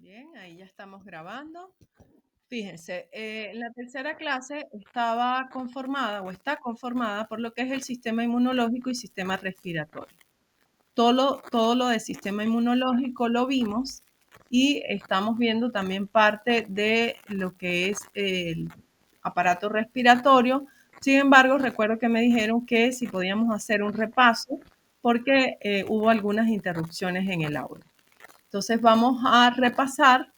Bien, ahí ya estamos grabando. Fíjense, la tercera clase estaba conformada o está conformada por lo que es el sistema inmunológico y sistema respiratorio. Todo lo del sistema inmunológico lo vimos y estamos viendo también parte de lo que es el aparato respiratorio. Sin embargo, recuerdo que me dijeron que si podíamos hacer un repaso porque hubo algunas interrupciones en el audio. Entonces vamos a repasar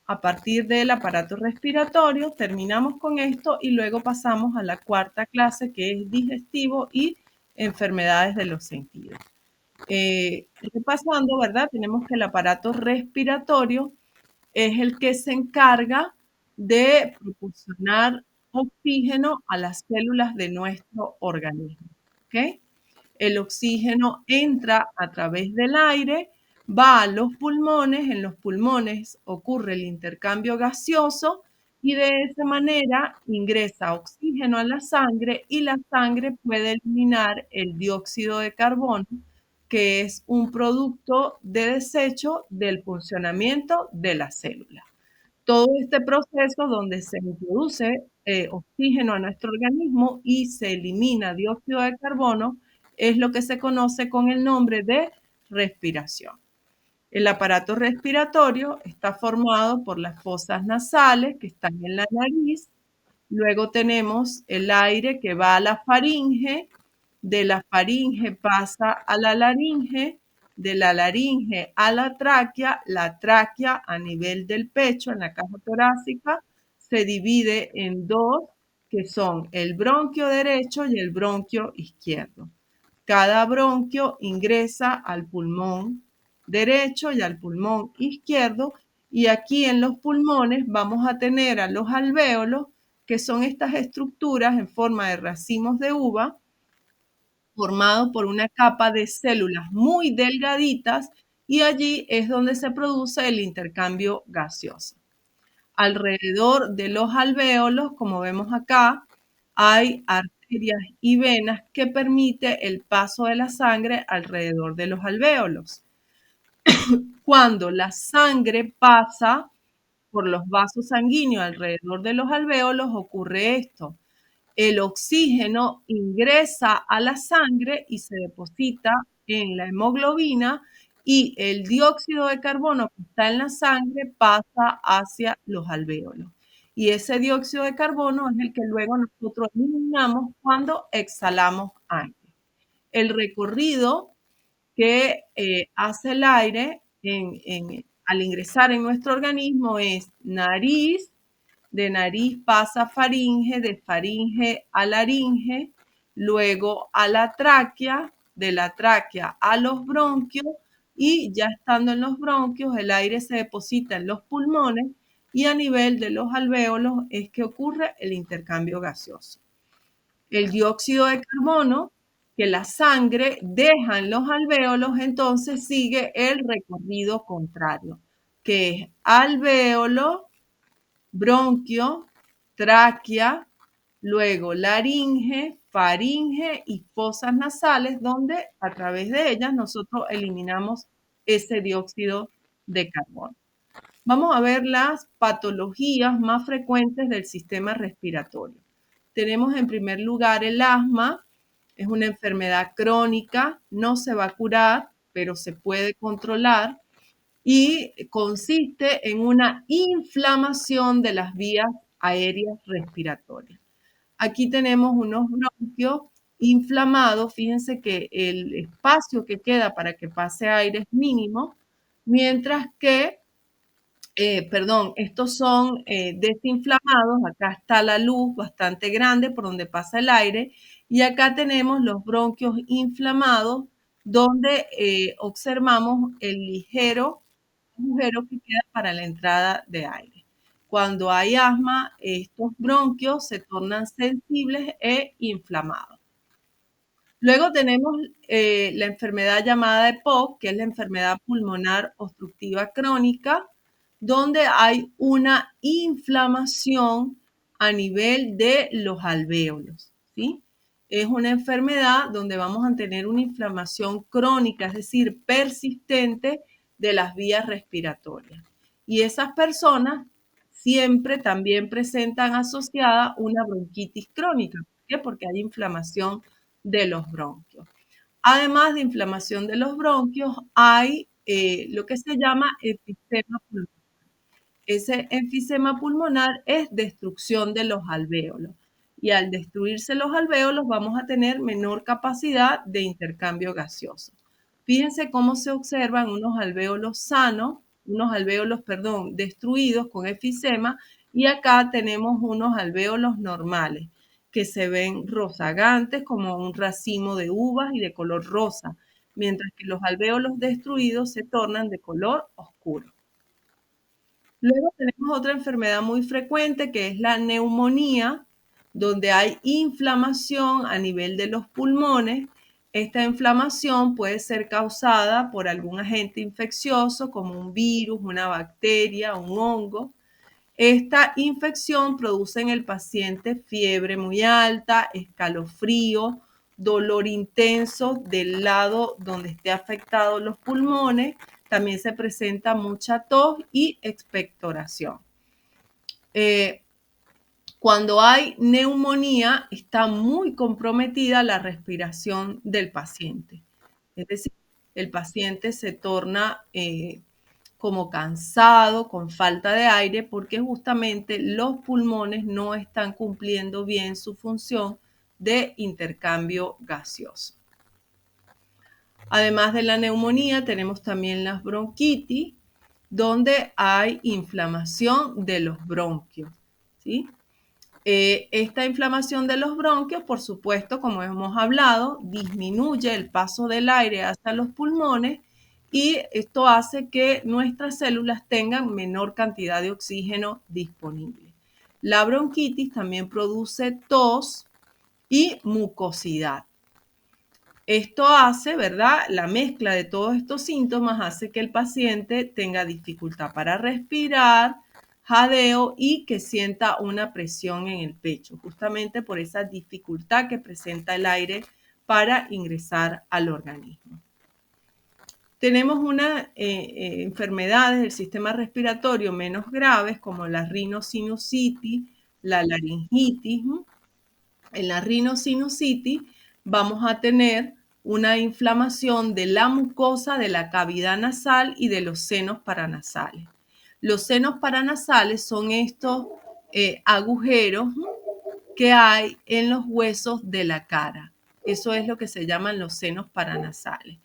a partir del aparato respiratorio, terminamos con esto y luego pasamos a la cuarta clase que es digestivo y enfermedades de los sentidos. Repasando, ¿verdad? Tenemos que el aparato respiratorio es el que se encarga de proporcionar oxígeno a las células de nuestro organismo. ¿Ok? El oxígeno entra a través del aire, va a los pulmones, en los pulmones ocurre el intercambio gaseoso y de esa manera ingresa oxígeno a la sangre y la sangre puede eliminar el dióxido de carbono, que es un producto de desecho del funcionamiento de la célula. Todo este proceso donde se introduce oxígeno a nuestro organismo y se elimina dióxido de carbono es lo que se conoce con el nombre de respiración. El aparato respiratorio está formado por las fosas nasales que están en la nariz. Luego tenemos el aire que va a la faringe, de la faringe pasa a la laringe, de la laringe a la tráquea a nivel del pecho, en la caja torácica, se divide en dos, que son el bronquio derecho y el bronquio izquierdo. Cada bronquio ingresa al pulmón derecho y al pulmón izquierdo, y aquí en los pulmones vamos a tener a los alvéolos, que son estas estructuras en forma de racimos de uva, formados por una capa de células muy delgaditas, y allí es donde se produce el intercambio gaseoso. Alrededor de los alvéolos, como vemos acá, hay arterias y venas que permiten el paso de la sangre alrededor de los alvéolos. Cuando la sangre pasa por los vasos sanguíneos alrededor de los alvéolos, ocurre esto. El oxígeno ingresa a la sangre y se deposita en la hemoglobina, y el dióxido de carbono que está en la sangre pasa hacia los alvéolos. Y ese dióxido de carbono es el que luego nosotros eliminamos cuando exhalamos aire. El recorrido que hace el aire al ingresar en nuestro organismo es nariz, de nariz pasa a faringe, de faringe a laringe, luego a la tráquea, de la tráquea a los bronquios, y ya estando en los bronquios el aire se deposita en los pulmones y a nivel de los alvéolos es que ocurre el intercambio gaseoso. El dióxido de carbono que la sangre deja en los alvéolos, entonces sigue el recorrido contrario, que es alvéolo, bronquio, tráquea, luego laringe, faringe y fosas nasales, donde a través de ellas nosotros eliminamos ese dióxido de carbono. Vamos a ver las patologías más frecuentes del sistema respiratorio. Tenemos en primer lugar el asma. Es una enfermedad crónica, no se va a curar, pero se puede controlar y consiste en una inflamación de las vías aéreas respiratorias. Aquí tenemos unos bronquios inflamados. Fíjense que el espacio que queda para que pase aire es mínimo, mientras que estos son desinflamados. Acá está la luz bastante grande por donde pasa el aire, y acá tenemos los bronquios inflamados, donde observamos el ligero agujero que queda para la entrada de aire. Cuando hay asma, estos bronquios se tornan sensibles e inflamados. Luego tenemos la enfermedad llamada EPOC, que es la enfermedad pulmonar obstructiva crónica, donde hay una inflamación a nivel de los alvéolos, ¿sí? Es una enfermedad donde vamos a tener una inflamación crónica, es decir, persistente de las vías respiratorias. Y esas personas siempre también presentan asociada una bronquitis crónica. ¿Por qué? Porque hay inflamación de los bronquios. Además de inflamación de los bronquios, hay lo que se llama enfisema pulmonar. Ese enfisema pulmonar es destrucción de los alvéolos. Y al destruirse los alvéolos vamos a tener menor capacidad de intercambio gaseoso. Fíjense cómo se observan unos alvéolos sanos, unos alvéolos, perdón, destruidos con enfisema, y acá tenemos unos alvéolos normales que se ven rozagantes como un racimo de uvas y de color rosa, mientras que los alvéolos destruidos se tornan de color oscuro. Luego tenemos otra enfermedad muy frecuente que es la neumonía, donde hay inflamación a nivel de los pulmones. Esta inflamación puede ser causada por algún agente infeccioso como un virus, una bacteria, un hongo. Esta infección produce en el paciente fiebre muy alta, escalofrío, dolor intenso del lado donde esté afectado los pulmones. También se presenta mucha tos y expectoración. Cuando hay neumonía, está muy comprometida la respiración del paciente. Es decir, el paciente se torna como cansado, con falta de aire, porque justamente los pulmones no están cumpliendo bien su función de intercambio gaseoso. Además de la neumonía, tenemos también las bronquitis, donde hay inflamación de los bronquios, ¿sí? Esta inflamación de los bronquios, por supuesto, como hemos hablado, disminuye el paso del aire hacia los pulmones y esto hace que nuestras células tengan menor cantidad de oxígeno disponible. La bronquitis también produce tos y mucosidad. Esto hace, ¿verdad? La mezcla de todos estos síntomas hace que el paciente tenga dificultad para respirar, jadeo y que sienta una presión en el pecho, justamente por esa dificultad que presenta el aire para ingresar al organismo. Tenemos unas enfermedades del sistema respiratorio menos graves como la rinosinusitis, la laringitis. En la rinosinusitis vamos a tener una inflamación de la mucosa de la cavidad nasal y de los senos paranasales. Los senos paranasales son estos agujeros que hay en los huesos de la cara. Eso es lo que se llaman los senos paranasales.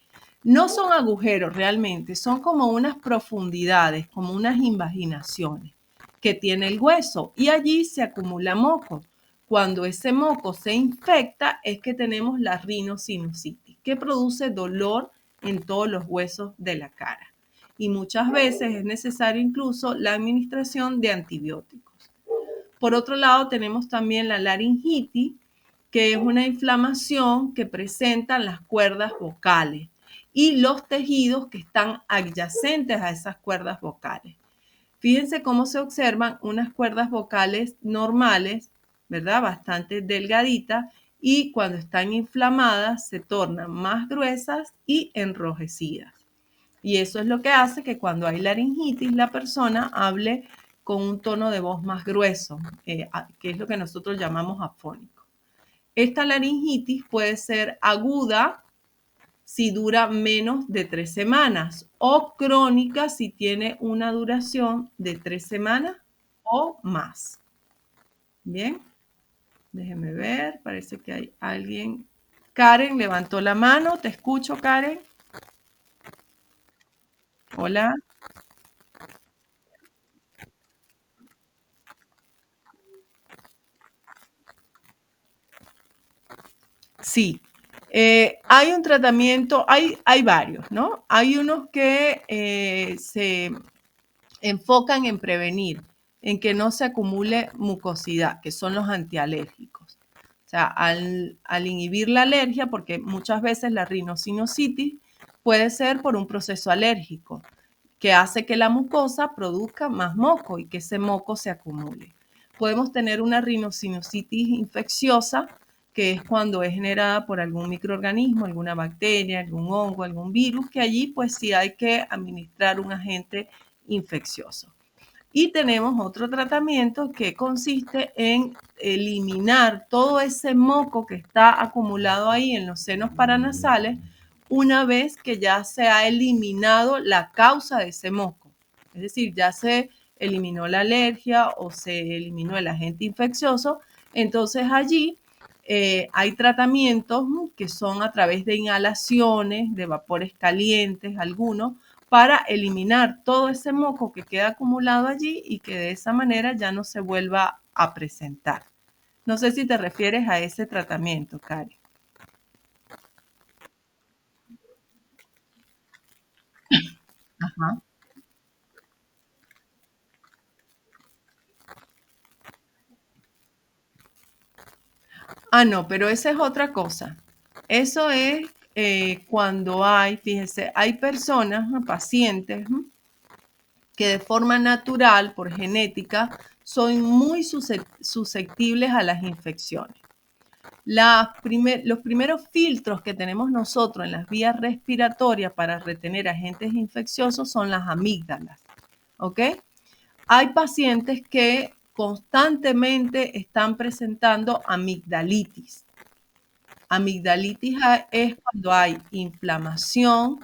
No son agujeros realmente, son como unas profundidades, como unas invaginaciones que tiene el hueso y allí se acumula moco. Cuando ese moco se infecta es que tenemos la rinosinusitis, que produce dolor en todos los huesos de la cara. Y muchas veces es necesaria incluso la administración de antibióticos. Por otro lado, tenemos también la laringitis, que es una inflamación que presentan las cuerdas vocales y los tejidos que están adyacentes a esas cuerdas vocales. Fíjense cómo se observan unas cuerdas vocales normales, ¿verdad? Bastante delgaditas y cuando están inflamadas se tornan más gruesas y enrojecidas. Y eso es lo que hace que cuando hay laringitis la persona hable con un tono de voz más grueso, que es lo que nosotros llamamos afónico. Esta laringitis puede ser aguda si dura menos de 3 semanas o crónica si tiene una duración de 3 semanas o más. Bien, déjenme ver, parece que hay alguien. Karen levantó la mano, te escucho, Karen. Hola. Sí, hay un tratamiento, hay varios, ¿no? Hay unos que se enfocan en prevenir, en que no se acumule mucosidad, que son los antialérgicos. O sea, al inhibir la alergia, porque muchas veces la rinosinusitis puede ser por un proceso alérgico, que hace que la mucosa produzca más moco y que ese moco se acumule. Podemos tener una rinosinusitis infecciosa, que es cuando es generada por algún microorganismo, alguna bacteria, algún hongo, algún virus, que allí pues sí hay que administrar un agente infeccioso. Y tenemos otro tratamiento que consiste en eliminar todo ese moco que está acumulado ahí en los senos paranasales una vez que ya se ha eliminado la causa de ese moco. Es decir, ya se eliminó la alergia o se eliminó el agente infeccioso. Entonces allí hay tratamientos que son a través de inhalaciones, de vapores calientes, algunos, para eliminar todo ese moco que queda acumulado allí y que de esa manera ya no se vuelva a presentar. No sé si te refieres a ese tratamiento, Karen. Ajá. Ah, no, pero esa es otra cosa. Eso es cuando hay, fíjese, hay personas, pacientes, que de forma natural, por genética, son muy susceptibles a las infecciones. Los primeros filtros que tenemos nosotros en las vías respiratorias para retener agentes infecciosos son las amígdalas. ¿Ok? Hay pacientes que constantemente están presentando amigdalitis. Amigdalitis es cuando hay inflamación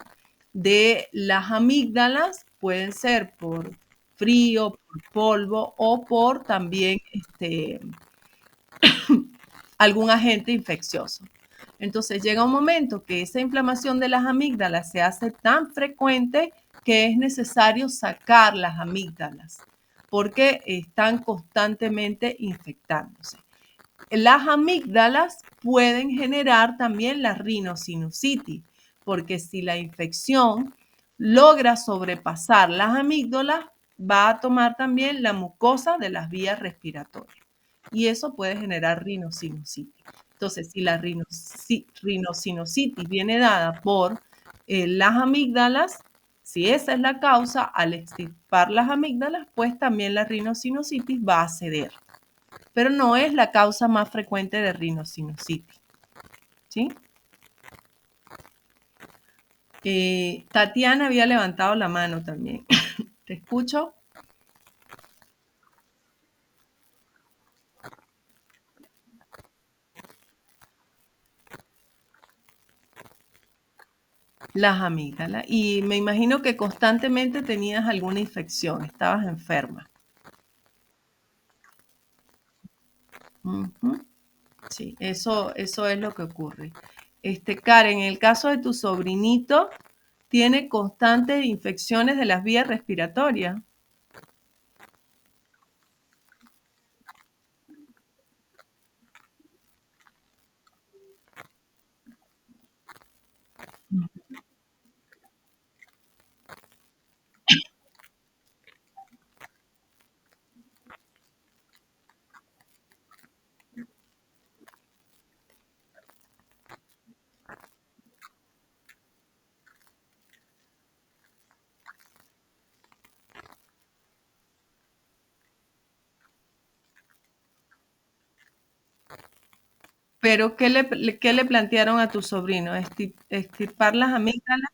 de las amígdalas, pueden ser por frío, por polvo o por también algún agente infeccioso. Entonces llega un momento que esa inflamación de las amígdalas se hace tan frecuente que es necesario sacar las amígdalas porque están constantemente infectándose. Las amígdalas pueden generar también la rinosinusitis, porque si la infección logra sobrepasar las amígdalas, va a tomar también la mucosa de las vías respiratorias y eso puede generar rinosinusitis. Entonces, si la rinosinusitis viene dada por las amígdalas, si esa es la causa, al extirpar las amígdalas, pues también la rinosinusitis va a ceder, pero no es la causa más frecuente de rinosinusitis. ¿Sí? Tatiana había levantado la mano también. ¿Te escucho? Las amígdalas. Y me imagino que constantemente tenías alguna infección, estabas enferma. Ujú. Sí, eso es lo que ocurre. Karen, en el caso de tu sobrinito, tiene constantes infecciones de las vías respiratorias. Pero, qué le plantearon a tu sobrino? ¿Extirpar las amígdalas?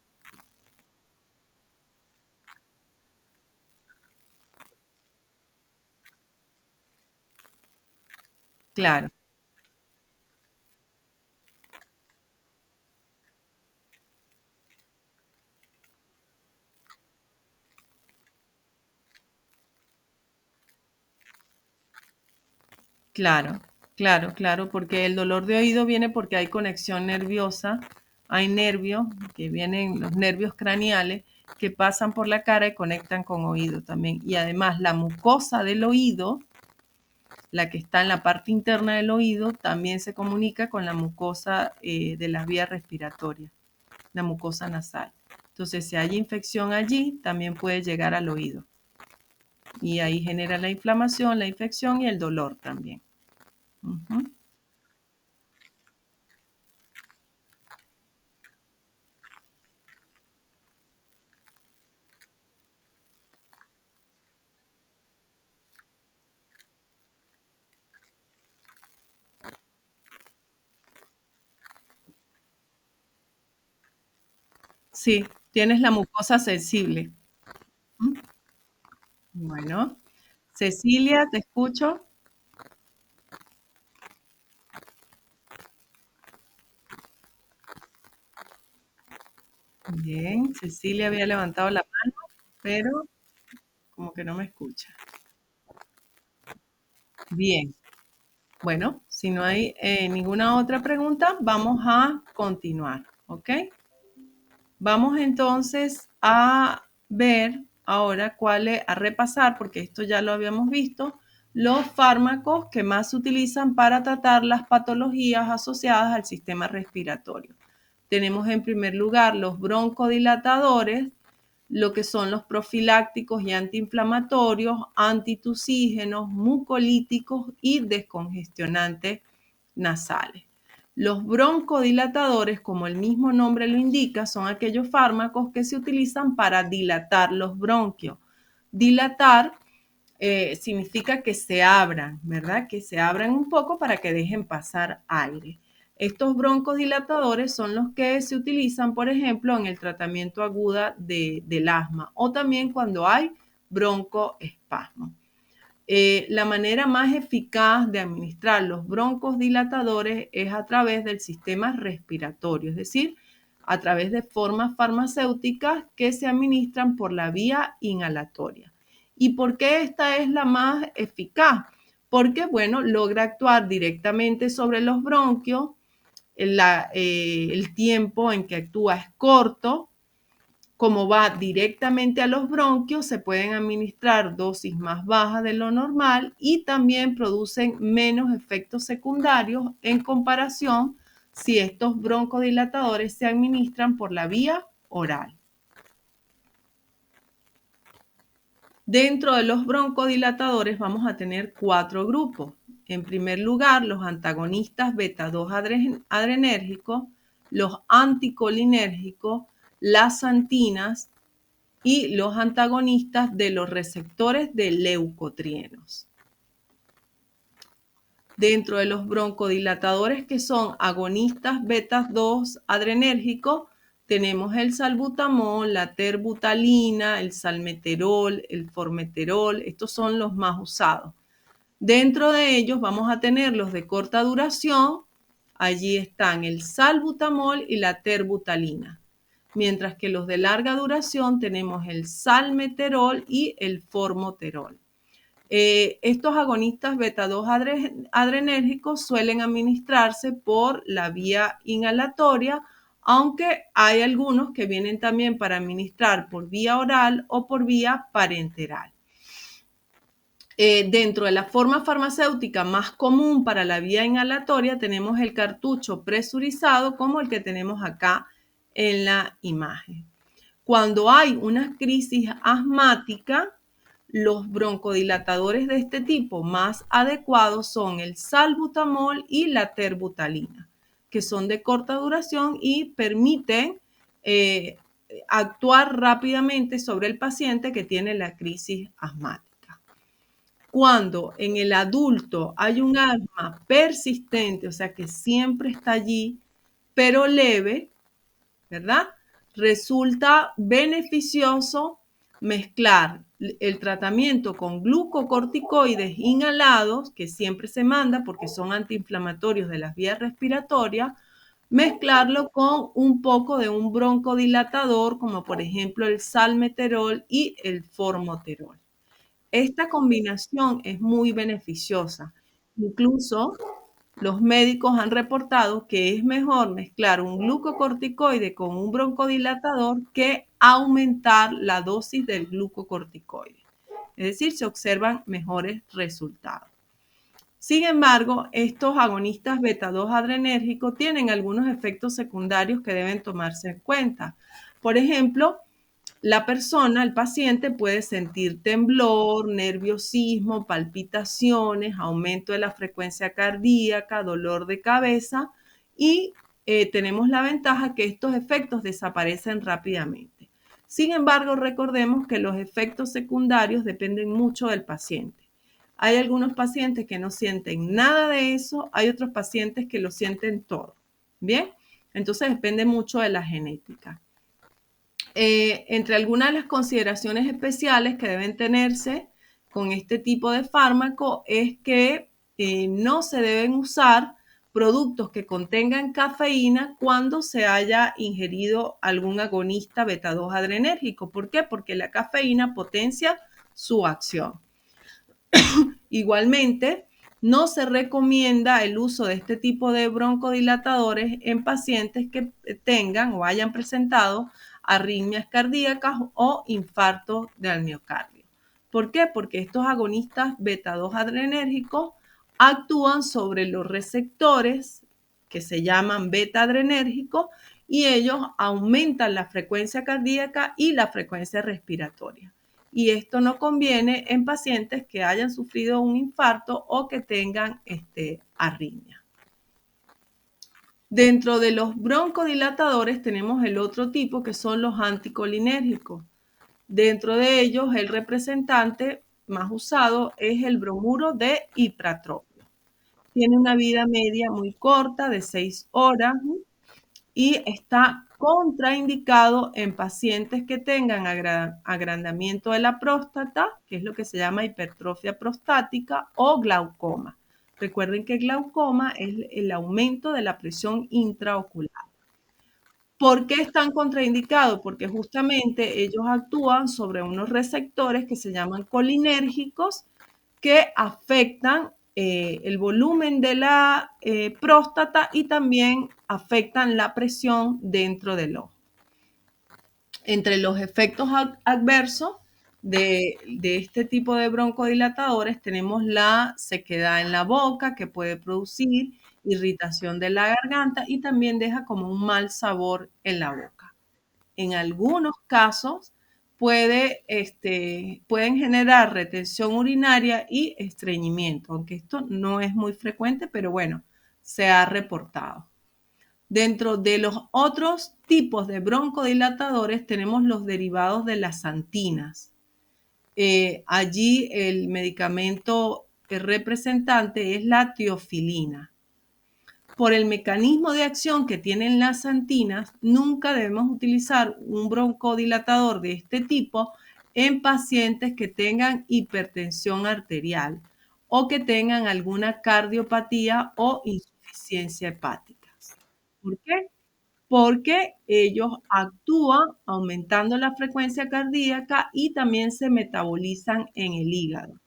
Claro, claro, claro, porque el dolor de oído viene porque hay conexión nerviosa, hay nervios que vienen, los nervios craneales, que pasan por la cara y conectan con oído también. Y además la mucosa del oído, la que está en la parte interna del oído, también se comunica con la mucosa de las vías respiratorias, la mucosa nasal. Entonces, si hay infección allí, también puede llegar al oído. Y ahí genera la inflamación, la infección y el dolor también. Ujú. Sí, tienes la mucosa sensible. ¿Mm? Bueno, Cecilia, te escucho. Bien, Cecilia había levantado la mano, pero como que no me escucha. Bien, bueno, si no hay ninguna otra pregunta, vamos a continuar, ¿ok? Vamos entonces a ver ahora a repasar, porque esto ya lo habíamos visto, los fármacos que más se utilizan para tratar las patologías asociadas al sistema respiratorio. Tenemos en primer lugar los broncodilatadores, lo que son los profilácticos y antiinflamatorios, antitusígenos, mucolíticos y descongestionantes nasales. Los broncodilatadores, como el mismo nombre lo indica, son aquellos fármacos que se utilizan para dilatar los bronquios. Dilatar significa que se abran, ¿verdad? Que se abran un poco para que dejen pasar aire. Estos broncodilatadores son los que se utilizan, por ejemplo, en el tratamiento agudo del asma o también cuando hay broncoespasmo. La manera más eficaz de administrar los broncodilatadores es a través del sistema respiratorio, es decir, a través de formas farmacéuticas que se administran por la vía inhalatoria. ¿Y por qué esta es la más eficaz? Porque, bueno, logra actuar directamente sobre los bronquios, el tiempo en que actúa es corto, como va directamente a los bronquios, se pueden administrar dosis más bajas de lo normal y también producen menos efectos secundarios en comparación si estos broncodilatadores se administran por la vía oral. Dentro de los broncodilatadores vamos a tener 4 grupos. En primer lugar, los antagonistas beta-2 adrenérgicos, los anticolinérgicos, las xantinas y los antagonistas de los receptores de leucotrienos. Dentro de los broncodilatadores que son agonistas beta-2 adrenérgicos, tenemos el salbutamol, la terbutalina, el salmeterol, el formoterol, estos son los más usados. Dentro de ellos vamos a tener los de corta duración, allí están el salbutamol y la terbutalina. Mientras que los de larga duración tenemos el salmeterol y el formoterol. Estos agonistas beta-2 adrenérgicos suelen administrarse por la vía inhalatoria, aunque hay algunos que vienen también para administrar por vía oral o por vía parenteral. Dentro de la forma farmacéutica más común para la vía inhalatoria tenemos el cartucho presurizado como el que tenemos acá en la imagen. Cuando hay una crisis asmática, los broncodilatadores de este tipo más adecuados son el salbutamol y la terbutalina, que son de corta duración y permiten actuar rápidamente sobre el paciente que tiene la crisis asmática. Cuando en el adulto hay un asma persistente, o sea que siempre está allí, pero leve, ¿verdad? Resulta beneficioso mezclar el tratamiento con glucocorticoides inhalados, que siempre se manda porque son antiinflamatorios de las vías respiratorias, mezclarlo con un poco de un broncodilatador, como por ejemplo el salmeterol y el formoterol. Esta combinación es muy beneficiosa. Incluso los médicos han reportado que es mejor mezclar un glucocorticoide con un broncodilatador que aumentar la dosis del glucocorticoide. Es decir, se observan mejores resultados. Sin embargo, estos agonistas beta-2 adrenérgicos tienen algunos efectos secundarios que deben tomarse en cuenta. Por ejemplo, la persona, el paciente, puede sentir temblor, nerviosismo, palpitaciones, aumento de la frecuencia cardíaca, dolor de cabeza y tenemos la ventaja que estos efectos desaparecen rápidamente. Sin embargo, recordemos que los efectos secundarios dependen mucho del paciente. Hay algunos pacientes que no sienten nada de eso, hay otros pacientes que lo sienten todo. ¿Bien? Entonces depende mucho de la genética. Entre algunas de las consideraciones especiales que deben tenerse con este tipo de fármaco es que no se deben usar productos que contengan cafeína cuando se haya ingerido algún agonista beta-2 adrenérgico. ¿Por qué? Porque la cafeína potencia su acción. Igualmente, no se recomienda el uso de este tipo de broncodilatadores en pacientes que tengan o hayan presentado arritmias cardíacas o infartos del miocardio. ¿Por qué? Porque estos agonistas beta-2 adrenérgicos actúan sobre los receptores que se llaman beta-adrenérgicos y ellos aumentan la frecuencia cardíaca y la frecuencia respiratoria. Y esto no conviene en pacientes que hayan sufrido un infarto o que tengan arritmia. Dentro de los broncodilatadores tenemos el otro tipo que son los anticolinérgicos. Dentro de ellos el representante más usado es el bromuro de ipratropio. Tiene una vida media muy corta de 6 horas y está contraindicado en pacientes que tengan agrandamiento de la próstata, que es lo que se llama hipertrofia prostática, o glaucoma. Recuerden que glaucoma es el aumento de la presión intraocular. ¿Por qué están contraindicados? Porque justamente ellos actúan sobre unos receptores que se llaman colinérgicos que afectan el volumen de la próstata y también afectan la presión dentro del ojo. Entre los efectos adversos de este tipo de broncodilatadores tenemos la sequedad en la boca que puede producir irritación de la garganta y también deja como un mal sabor en la boca. En algunos casos pueden generar retención urinaria y estreñimiento, aunque esto no es muy frecuente, pero bueno, se ha reportado. Dentro de los otros tipos de broncodilatadores tenemos los derivados de las santinas. Allí el medicamento representante es la tiofilina. Por el mecanismo de acción que tienen las santinas, nunca debemos utilizar un broncodilatador de este tipo en pacientes que tengan hipertensión arterial o que tengan alguna cardiopatía o insuficiencia hepática. ¿Por qué? Porque ellos actúan aumentando la frecuencia cardíaca y también se metabolizan en el hígado.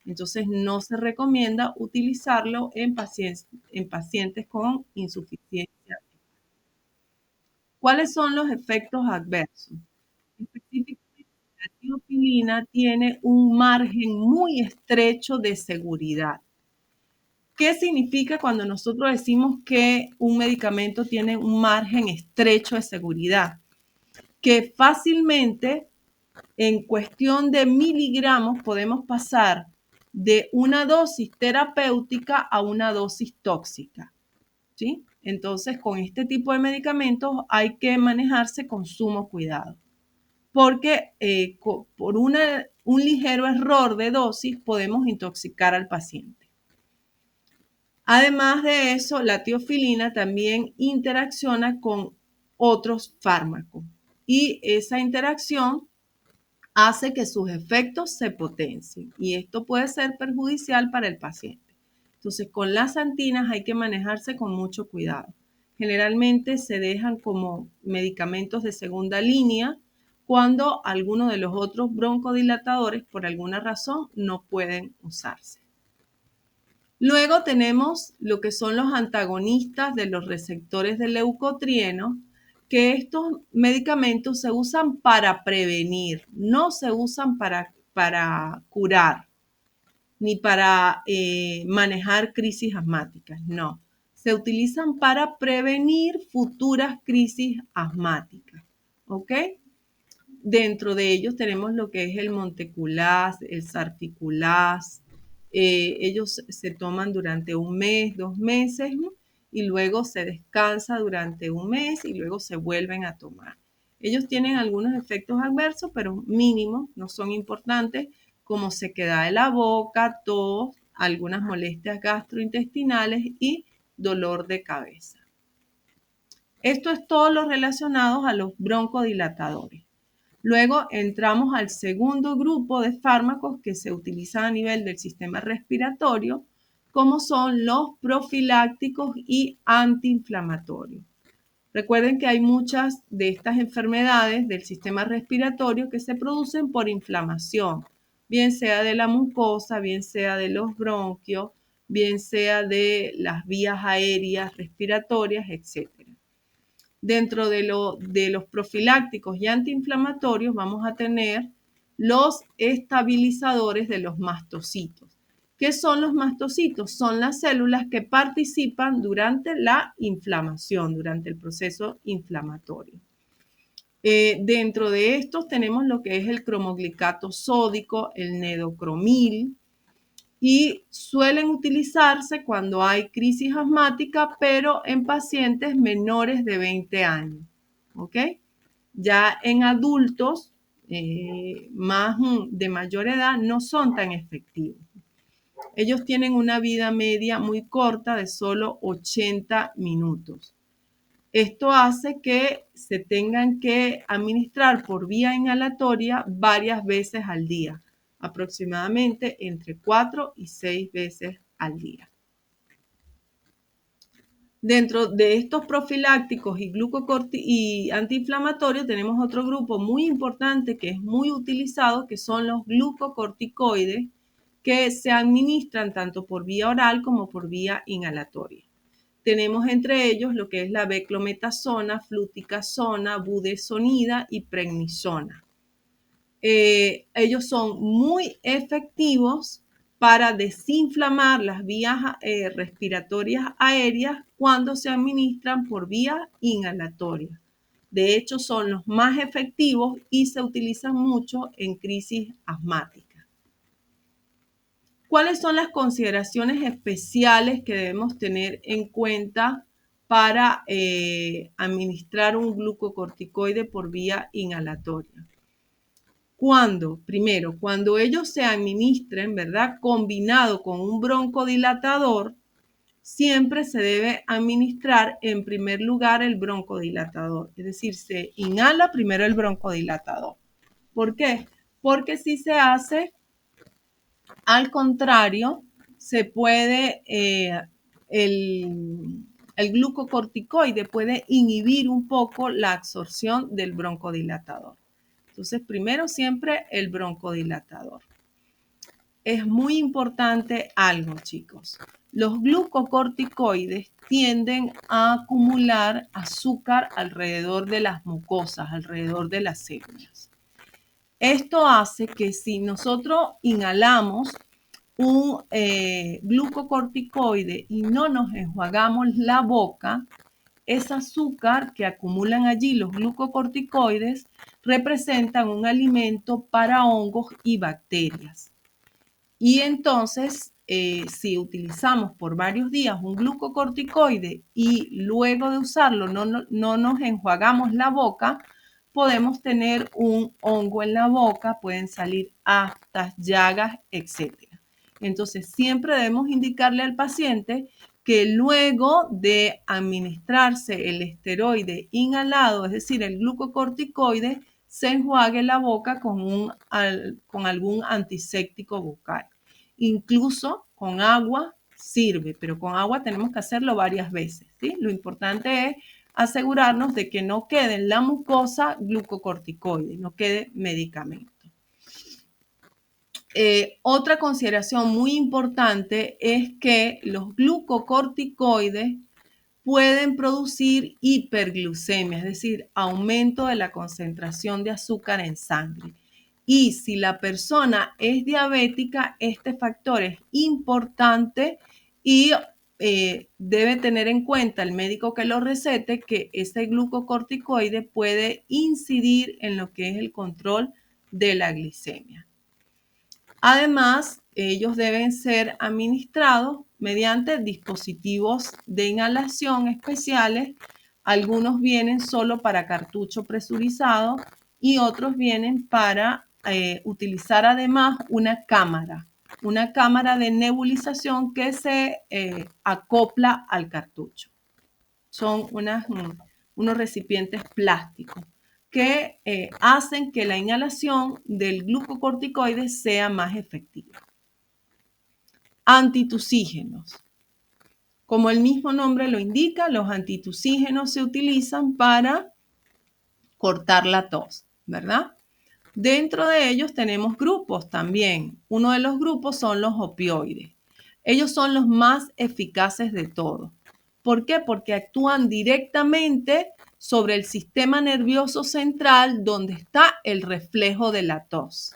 Entonces, no se recomienda utilizarlo en pacientes con insuficiencia. ¿Cuáles son los efectos adversos? Específicamente, la tiofilina tiene un margen muy estrecho de seguridad. ¿Qué significa cuando nosotros decimos que un medicamento tiene un margen estrecho de seguridad? Que fácilmente, en cuestión de miligramos, podemos pasar de una dosis terapéutica a una dosis tóxica, ¿sí? Entonces, con este tipo de medicamentos hay que manejarse con sumo cuidado, porque por un ligero error de dosis podemos intoxicar al paciente. Además de eso, la tiofilina también interacciona con otros fármacos y esa interacción hace que sus efectos se potencien y esto puede ser perjudicial para el paciente. Entonces, con las santinas hay que manejarse con mucho cuidado. Generalmente se dejan como medicamentos de segunda línea cuando alguno de los otros broncodilatadores por alguna razón no pueden usarse. Luego tenemos lo que son los antagonistas de los receptores de leucotrieno, que estos medicamentos se usan para prevenir, no se usan para curar, ni para manejar crisis asmáticas, no. Se utilizan para prevenir futuras crisis asmáticas, ¿ok? Dentro de ellos tenemos lo que es el monteculaz, el sarticulaz. Ellos se toman durante un mes, 2 meses, ¿no? Y luego se descansa durante un mes y luego se vuelven a tomar. Ellos tienen algunos efectos adversos, pero mínimos, no son importantes, como sequedad de la boca, tos, algunas molestias gastrointestinales y dolor de cabeza. Esto es todo lo relacionado a los broncodilatadores. Luego entramos al segundo grupo de fármacos que se utilizan a nivel del sistema respiratorio, como son los profilácticos y antiinflamatorios. Recuerden que hay muchas de estas enfermedades del sistema respiratorio que se producen por inflamación, bien sea de la mucosa, bien sea de los bronquios, bien sea de las vías aéreas respiratorias, etc. Dentro de los profilácticos y antiinflamatorios vamos a tener los estabilizadores de los mastocitos. ¿Qué son los mastocitos? Son las células que participan durante la inflamación, durante el proceso inflamatorio. Dentro de estos tenemos lo que es el cromoglicato sódico, el nedocromil, y suelen utilizarse cuando hay crisis asmática, pero en pacientes menores de 20 años. ¿Ok? Ya en adultos más de mayor edad no son tan efectivos. Ellos tienen una vida media muy corta de solo 80 minutos. Esto hace que se tengan que administrar por vía inhalatoria varias veces al día, aproximadamente entre 4 y 6 veces al día. Dentro de estos profilácticos y antiinflamatorios tenemos otro grupo muy importante que es muy utilizado, que son los glucocorticoides, que se administran tanto por vía oral como por vía inhalatoria. Tenemos entre ellos lo que es la beclometasona, fluticasona, budesonida y prednisona. Ellos son muy efectivos para desinflamar las vías respiratorias aéreas cuando se administran por vía inhalatoria. De hecho, son los más efectivos y se utilizan mucho en crisis asmáticas. ¿Cuáles son las consideraciones especiales que debemos tener en cuenta para administrar un glucocorticoide por vía inhalatoria? Cuando ellos se administren, ¿verdad? Combinado con un broncodilatador, siempre se debe administrar en primer lugar el broncodilatador. Es decir, se inhala primero el broncodilatador. ¿Por qué? Porque si se hace al contrario, se puede, el glucocorticoide puede inhibir un poco la absorción del broncodilatador. Entonces, primero siempre el broncodilatador. Es muy importante algo, chicos. Los glucocorticoides tienden a acumular azúcar alrededor de las mucosas, alrededor de las células. Esto hace que si nosotros inhalamos un glucocorticoide y no nos enjuagamos la boca, ese azúcar que acumulan allí los glucocorticoides representan un alimento para hongos y bacterias. Y entonces, si utilizamos por varios días un glucocorticoide y luego de usarlo no nos enjuagamos la boca, podemos tener un hongo en la boca, pueden salir aftas, llagas, etc. Entonces, siempre debemos indicarle al paciente que luego de administrarse el esteroide inhalado, es decir, el glucocorticoide, se enjuague la boca con algún antiséptico bucal. Incluso con agua sirve, pero con agua tenemos que hacerlo varias veces, ¿sí? Lo importante es asegurarnos de que no quede en la mucosa glucocorticoide, no quede medicamento. Otra consideración muy importante es que los glucocorticoides pueden producir hiperglucemia, es decir, aumento de la concentración de azúcar en sangre. Y si la persona es diabética, este factor es importante y debe tener en cuenta el médico que lo recete que ese glucocorticoide puede incidir en lo que es el control de la glicemia. Además, ellos deben ser administrados mediante dispositivos de inhalación especiales. Algunos vienen solo para cartucho presurizado y otros vienen para utilizar además una cámara de nebulización que se acopla al cartucho. Son unos recipientes plásticos. que hacen que la inhalación del glucocorticoide sea más efectiva. Antitusígenos. Como el mismo nombre lo indica, los antitusígenos se utilizan para cortar la tos, ¿verdad? Dentro de ellos tenemos grupos también. Uno de los grupos son los opioides. Ellos son los más eficaces de todos. ¿Por qué? Porque actúan directamente sobre el sistema nervioso central donde está el reflejo de la tos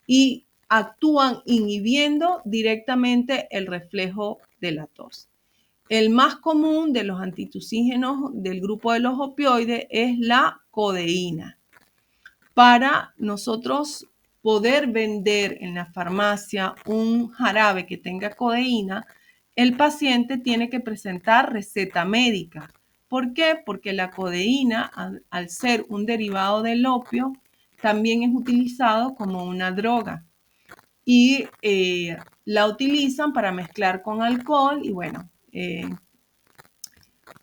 y actúan inhibiendo directamente el reflejo de la tos. El más común de los antitusígenos del grupo de los opioides es la codeína. Para nosotros poder vender en la farmacia un jarabe que tenga codeína, el paciente tiene que presentar receta médica. ¿Por qué? Porque la codeína, al ser un derivado del opio, también es utilizado como una droga y la utilizan para mezclar con alcohol y bueno,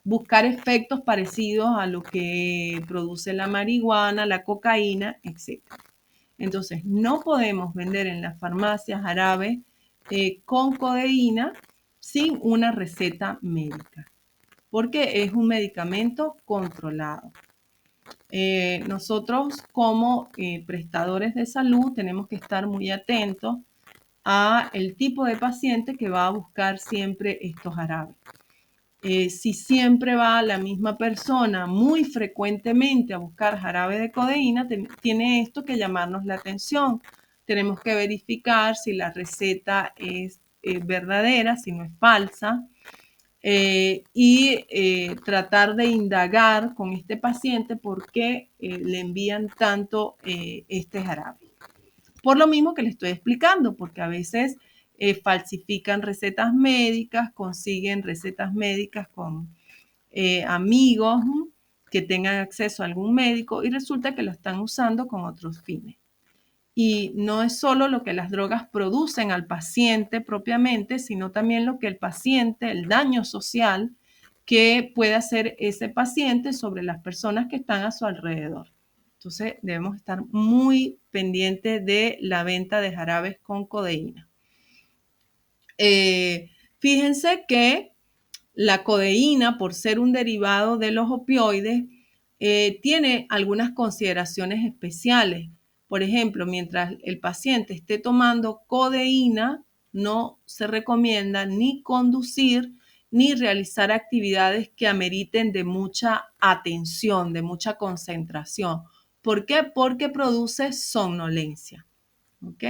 buscar efectos parecidos a lo que produce la marihuana, la cocaína, etc. Entonces, no podemos vender en las farmacias jarabe con codeína sin una receta médica, porque es un medicamento controlado. Nosotros como prestadores de salud tenemos que estar muy atentos a el tipo de paciente que va a buscar siempre estos jarabes. Si siempre va la misma persona muy frecuentemente a buscar jarabe de codeína, tiene esto que llamarnos la atención. Tenemos que verificar si la receta es verdadera, si no es falsa, y tratar de indagar con este paciente por qué le envían tanto este jarabe. Por lo mismo que le estoy explicando, porque a veces falsifican recetas médicas, consiguen recetas médicas con amigos que tengan acceso a algún médico y resulta que lo están usando con otros fines. Y no es solo lo que las drogas producen al paciente propiamente, sino también lo que el paciente, el daño social que puede hacer ese paciente sobre las personas que están a su alrededor. Entonces debemos estar muy pendientes de la venta de jarabes con codeína. Fíjense que la codeína, por ser un derivado de los opioides, tiene algunas consideraciones especiales. Por ejemplo, mientras el paciente esté tomando codeína, no se recomienda ni conducir ni realizar actividades que ameriten de mucha atención, de mucha concentración. ¿Por qué? Porque produce somnolencia. ¿Ok?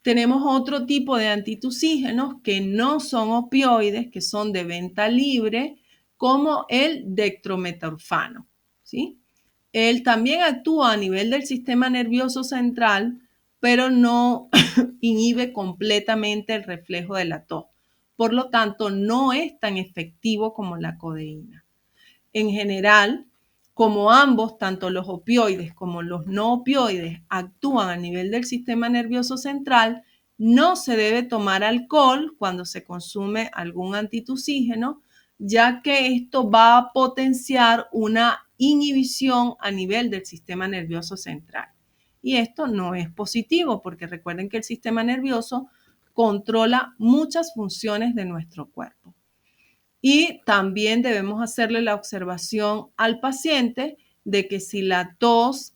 Tenemos otro tipo de antitusígenos que no son opioides, que son de venta libre, como el dextrometorfano, ¿sí? Él también actúa a nivel del sistema nervioso central, pero no inhibe completamente el reflejo de la tos. Por lo tanto, no es tan efectivo como la codeína. En general, como ambos, tanto los opioides como los no opioides, actúan a nivel del sistema nervioso central, no se debe tomar alcohol cuando se consume algún antitusígeno, ya que esto va a potenciar una inhibición a nivel del sistema nervioso central. Y esto no es positivo porque recuerden que el sistema nervioso controla muchas funciones de nuestro cuerpo. Y también debemos hacerle la observación al paciente de que si la tos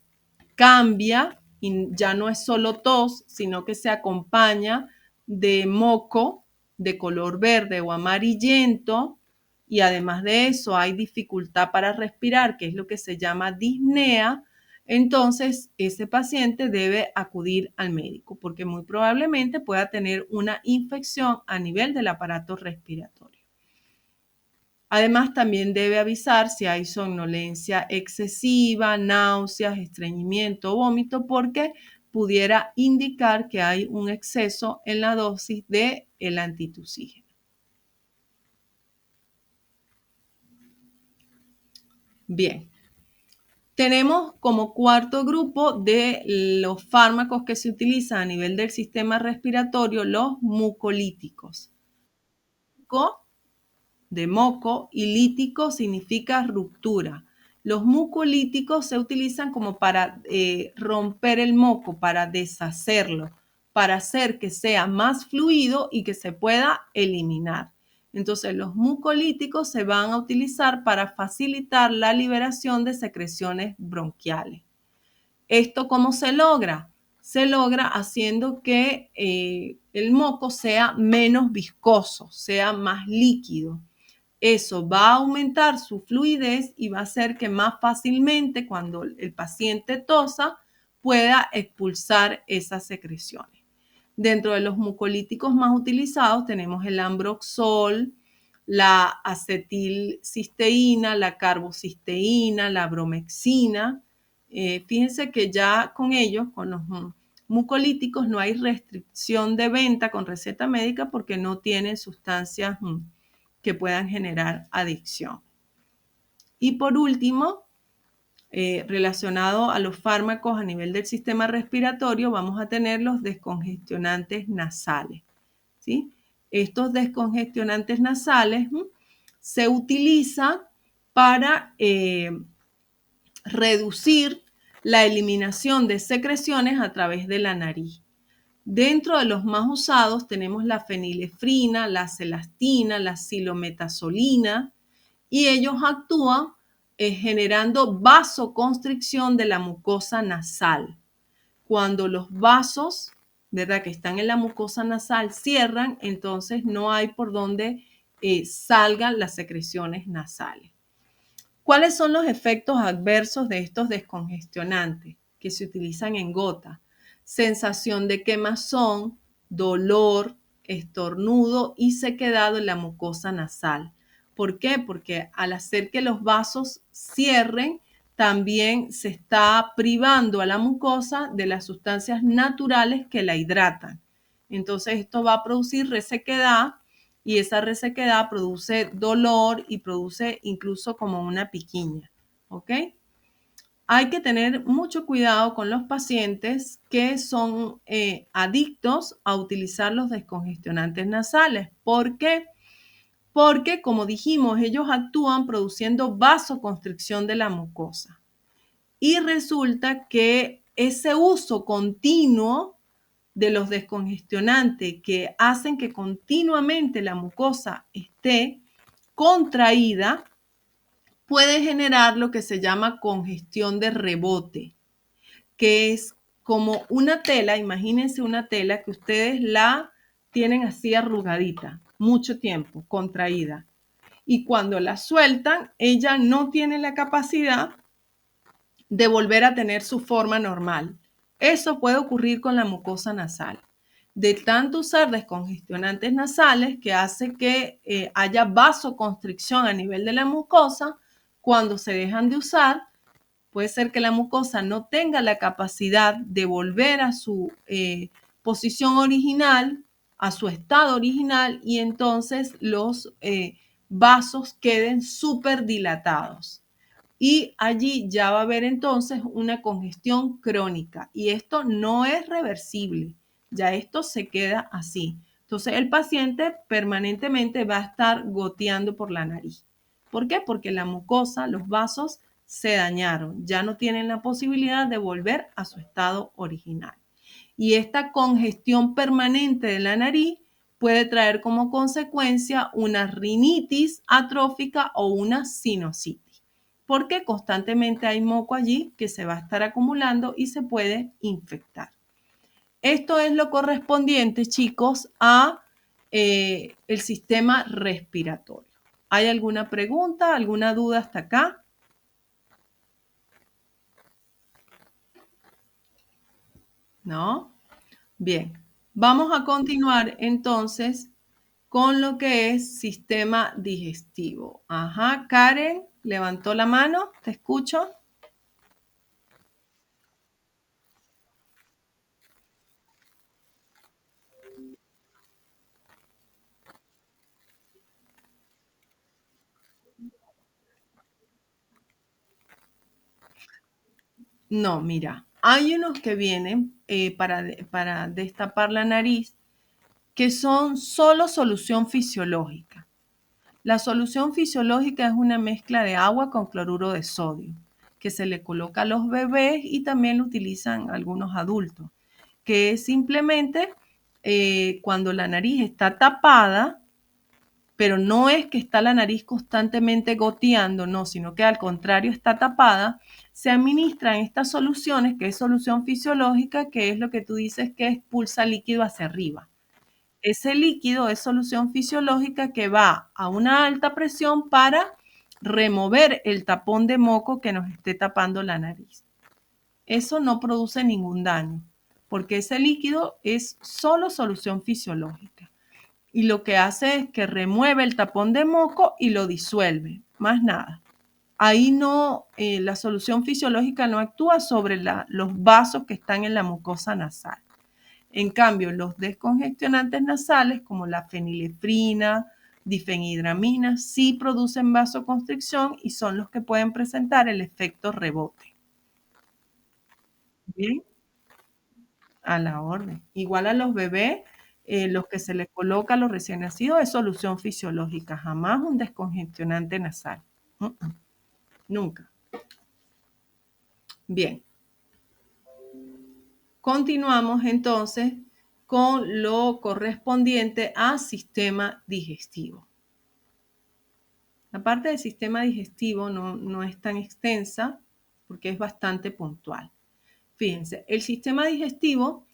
cambia y ya no es solo tos, sino que se acompaña de moco de color verde o amarillento y además de eso hay dificultad para respirar, que es lo que se llama disnea, entonces ese paciente debe acudir al médico porque muy probablemente pueda tener una infección a nivel del aparato respiratorio. Además, también debe avisar si hay somnolencia excesiva, náuseas, estreñimiento o vómito, porque pudiera indicar que hay un exceso en la dosis del antitusígeno. Bien, tenemos como cuarto grupo de los fármacos que se utilizan a nivel del sistema respiratorio los mucolíticos. De moco y lítico significa ruptura. Los mucolíticos se utilizan como para romper el moco, para deshacerlo, para hacer que sea más fluido y que se pueda eliminar. Entonces, los mucolíticos se van a utilizar para facilitar la liberación de secreciones bronquiales. ¿Esto cómo se logra? Se logra haciendo que el moco sea menos viscoso, sea más líquido. Eso va a aumentar su fluidez y va a hacer que más fácilmente cuando el paciente tosa pueda expulsar esas secreciones. Dentro de los mucolíticos más utilizados tenemos el ambroxol, la acetilcisteína, la carbocisteína, la bromexina. Fíjense que ya con ellos, con los mucolíticos, no hay restricción de venta con receta médica porque no tienen sustancias que puedan generar adicción. Y por último, relacionado a los fármacos a nivel del sistema respiratorio, vamos a tener los descongestionantes nasales. ¿Sí? Estos descongestionantes nasales se utilizan para reducir la eliminación de secreciones a través de la nariz. Dentro de los más usados tenemos la fenilefrina, la celastina, la cilometazolina, y ellos actúan generando vasoconstricción de la mucosa nasal. Cuando los vasos, ¿verdad?, que están en la mucosa nasal cierran, entonces no hay por donde salgan las secreciones nasales. ¿Cuáles son los efectos adversos de estos descongestionantes que se utilizan en gota? Sensación de quemazón, dolor, estornudo y sequedad en la mucosa nasal. ¿Por qué? Porque al hacer que los vasos cierren, también se está privando a la mucosa de las sustancias naturales que la hidratan. Entonces esto va a producir resequedad y esa resequedad produce dolor y produce incluso como una piquiña, ¿ok? Hay que tener mucho cuidado con los pacientes que son adictos a utilizar los descongestionantes nasales. ¿Por qué? Porque, como dijimos, ellos actúan produciendo vasoconstricción de la mucosa. Y resulta que ese uso continuo de los descongestionantes que hacen que continuamente la mucosa esté contraída puede generar lo que se llama congestión de rebote, que es como una tela, imagínense una tela que ustedes la tienen así arrugadita, mucho tiempo, contraída. Y cuando la sueltan, ella no tiene la capacidad de volver a tener su forma normal. Eso puede ocurrir con la mucosa nasal. De tanto usar descongestionantes nasales que hace que haya vasoconstricción a nivel de la mucosa, cuando se dejan de usar, puede ser que la mucosa no tenga la capacidad de volver a su posición original, a su estado original, y entonces los vasos queden súper dilatados. Y allí ya va a haber entonces una congestión crónica y esto no es reversible, ya esto se queda así. Entonces el paciente permanentemente va a estar goteando por la nariz. ¿Por qué? Porque la mucosa, los vasos se dañaron, ya no tienen la posibilidad de volver a su estado original. Y esta congestión permanente de la nariz puede traer como consecuencia una rinitis atrófica o una sinusitis, porque constantemente hay moco allí que se va a estar acumulando y se puede infectar. Esto es lo correspondiente, chicos, a el sistema respiratorio. ¿Hay alguna pregunta, alguna duda hasta acá? ¿No? Bien, vamos a continuar entonces con lo que es sistema digestivo. Ajá, Karen levantó la mano, te escucho. No, mira, hay unos que vienen para destapar la nariz que son solo solución fisiológica. La solución fisiológica es una mezcla de agua con cloruro de sodio, que se le coloca a los bebés y también lo utilizan algunos adultos, que es simplemente cuando la nariz está tapada, pero no es que está la nariz constantemente goteando, no, sino que al contrario está tapada, se administran estas soluciones, que es solución fisiológica, que es lo que tú dices que expulsa líquido hacia arriba. Ese líquido es solución fisiológica que va a una alta presión para remover el tapón de moco que nos esté tapando la nariz. Eso no produce ningún daño, porque ese líquido es solo solución fisiológica. Y lo que hace es que remueve el tapón de moco y lo disuelve, más nada. Ahí no, la solución fisiológica no actúa sobre los vasos que están en la mucosa nasal. En cambio, los descongestionantes nasales, como la fenilefrina, difenhidramina, sí producen vasoconstricción y son los que pueden presentar el efecto rebote. Bien, a la orden. Igual a los bebés, los que se les coloca a los recién nacidos es solución fisiológica, jamás un descongestionante nasal. Nunca. Bien. Continuamos entonces con lo correspondiente a sistema digestivo. La parte del sistema digestivo no es tan extensa porque es bastante puntual. Fíjense, el sistema digestivo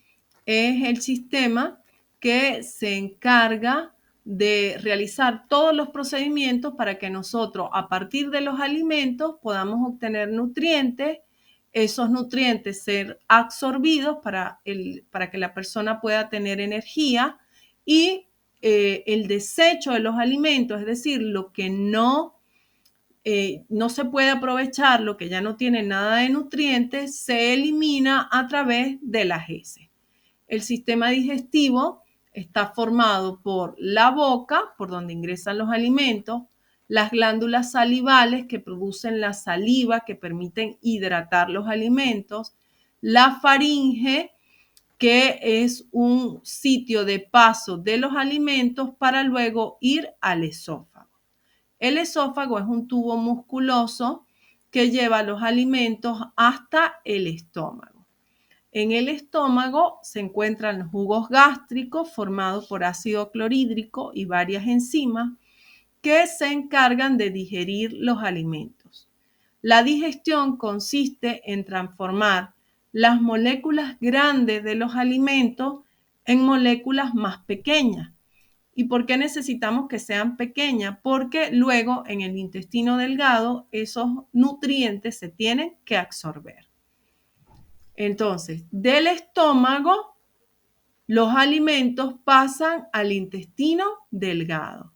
es el sistema que se encarga de realizar todos los procedimientos para que nosotros, a partir de los alimentos, podamos obtener nutrientes, esos nutrientes ser absorbidos para que la persona pueda tener energía y el desecho de los alimentos, es decir, lo que no se puede aprovechar, lo que ya no tiene nada de nutrientes, se elimina a través de las heces. El sistema digestivo está formado por la boca, por donde ingresan los alimentos, las glándulas salivales que producen la saliva que permiten hidratar los alimentos, la faringe, que es un sitio de paso de los alimentos para luego ir al esófago. El esófago es un tubo musculoso que lleva los alimentos hasta el estómago. En el estómago se encuentran los jugos gástricos formados por ácido clorhídrico y varias enzimas que se encargan de digerir los alimentos. La digestión consiste en transformar las moléculas grandes de los alimentos en moléculas más pequeñas. ¿Y por qué necesitamos que sean pequeñas? Porque luego en el intestino delgado esos nutrientes se tienen que absorber. Entonces, del estómago, los alimentos pasan al intestino delgado.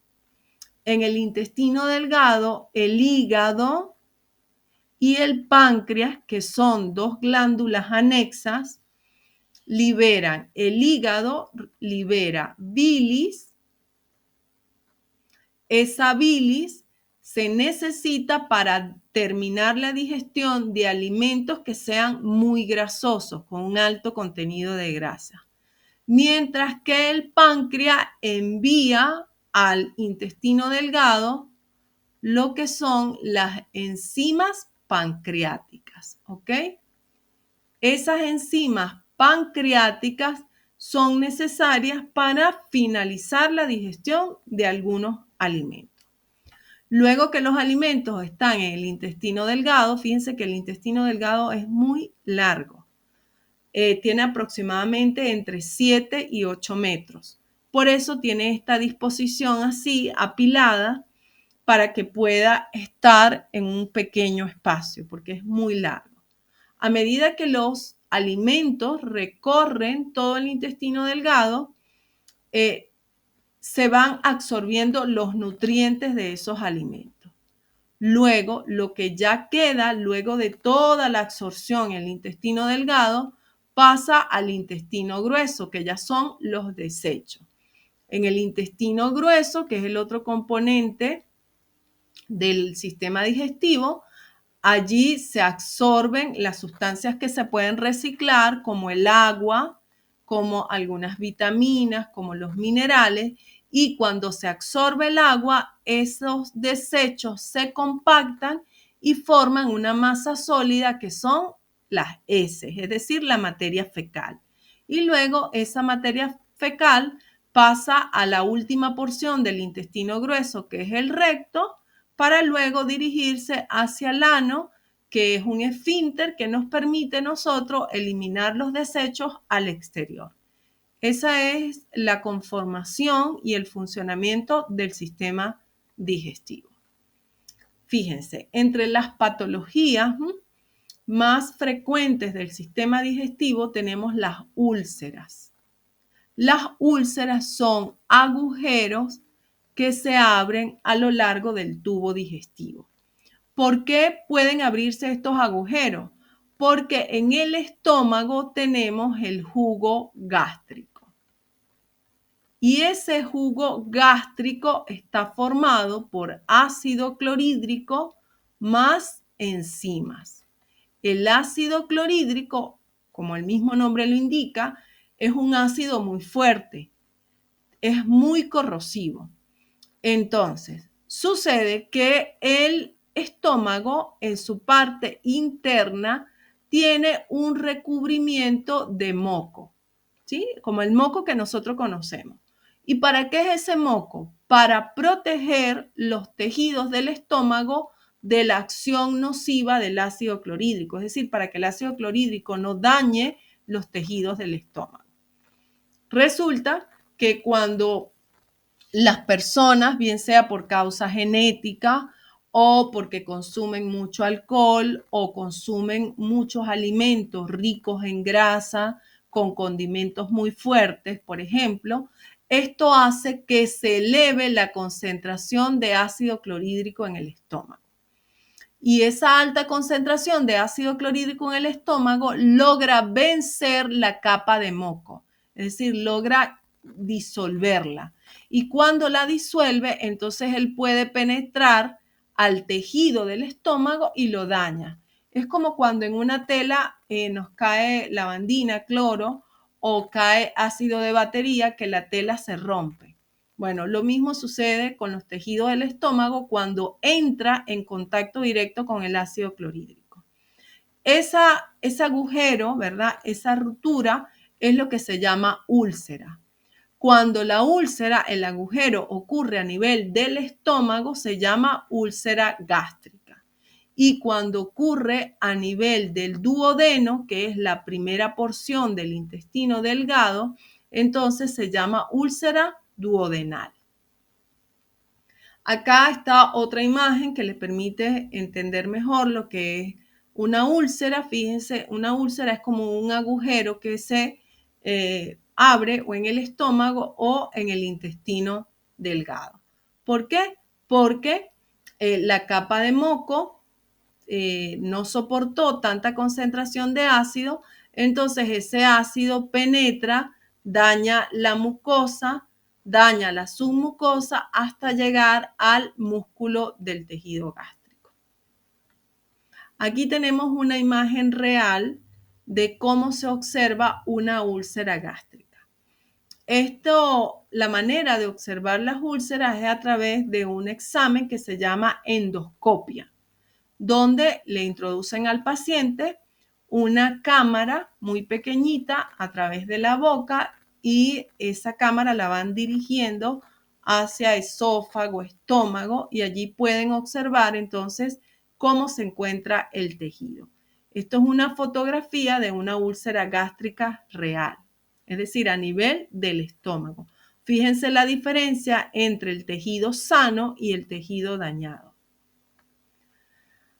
En el intestino delgado, el hígado y el páncreas, que son dos glándulas anexas, liberan. El hígado libera bilis. Esa bilis se necesita para terminar la digestión de alimentos que sean muy grasosos, con un alto contenido de grasa. Mientras que el páncreas envía al intestino delgado lo que son las enzimas pancreáticas, ¿ok? Esas enzimas pancreáticas son necesarias para finalizar la digestión de algunos alimentos. Luego que los alimentos están en el intestino delgado, fíjense que el intestino delgado es muy largo. Tiene aproximadamente entre 7 y 8 metros. Por eso tiene esta disposición así, apilada, para que pueda estar en un pequeño espacio, porque es muy largo. A medida que los alimentos recorren todo el intestino delgado, se van absorbiendo los nutrientes de esos alimentos. Luego, lo que ya queda, luego de toda la absorción en el intestino delgado, pasa al intestino grueso, que ya son los desechos. En el intestino grueso, que es el otro componente del sistema digestivo, allí se absorben las sustancias que se pueden reciclar, como el agua, como algunas vitaminas, como los minerales, y cuando se absorbe el agua, esos desechos se compactan y forman una masa sólida que son las heces, es decir, la materia fecal. Y luego esa materia fecal pasa a la última porción del intestino grueso, que es el recto, para luego dirigirse hacia el ano, que es un esfínter que nos permite a nosotros eliminar los desechos al exterior. Esa es la conformación y el funcionamiento del sistema digestivo. Fíjense, entre las patologías más frecuentes del sistema digestivo tenemos las úlceras. Las úlceras son agujeros que se abren a lo largo del tubo digestivo. ¿Por qué pueden abrirse estos agujeros? Porque en el estómago tenemos el jugo gástrico. Y ese jugo gástrico está formado por ácido clorhídrico más enzimas. El ácido clorhídrico, como el mismo nombre lo indica, es un ácido muy fuerte, es muy corrosivo. Entonces, sucede que el estómago en su parte interna tiene un recubrimiento de moco, ¿sí? Como el moco que nosotros conocemos. ¿Y para qué es ese moco? Para proteger los tejidos del estómago de la acción nociva del ácido clorhídrico, es decir, para que el ácido clorhídrico no dañe los tejidos del estómago. Resulta que cuando las personas, bien sea por causa genética o porque consumen mucho alcohol o consumen muchos alimentos ricos en grasa, con condimentos muy fuertes, por ejemplo, esto hace que se eleve la concentración de ácido clorhídrico en el estómago. Y esa alta concentración de ácido clorhídrico en el estómago logra vencer la capa de moco, es decir, logra disolverla. Y cuando la disuelve, entonces él puede penetrar al tejido del estómago y lo daña. Es como cuando en una tela nos cae lavandina, cloro o cae ácido de batería, que la tela se rompe. Bueno, lo mismo sucede con los tejidos del estómago cuando entra en contacto directo con el ácido clorhídrico. Ese agujero, ¿verdad? Esa ruptura es lo que se llama úlcera. Cuando la úlcera, el agujero, ocurre a nivel del estómago, se llama úlcera gástrica. Y cuando ocurre a nivel del duodeno, que es la primera porción del intestino delgado, entonces se llama úlcera duodenal. Acá está otra imagen que les permite entender mejor lo que es una úlcera. Fíjense, una úlcera es como un agujero que se abre o en el estómago o en el intestino delgado. ¿Por qué? Porque la capa de moco no soportó tanta concentración de ácido, entonces ese ácido penetra, daña la mucosa, daña la submucosa hasta llegar al músculo del tejido gástrico. Aquí tenemos una imagen real de cómo se observa una úlcera gástrica. La manera de observar las úlceras es a través de un examen que se llama endoscopia, donde le introducen al paciente una cámara muy pequeñita a través de la boca y esa cámara la van dirigiendo hacia esófago, estómago y allí pueden observar entonces cómo se encuentra el tejido. Esto es una fotografía de una úlcera gástrica real, es decir, a nivel del estómago. Fíjense la diferencia entre el tejido sano y el tejido dañado.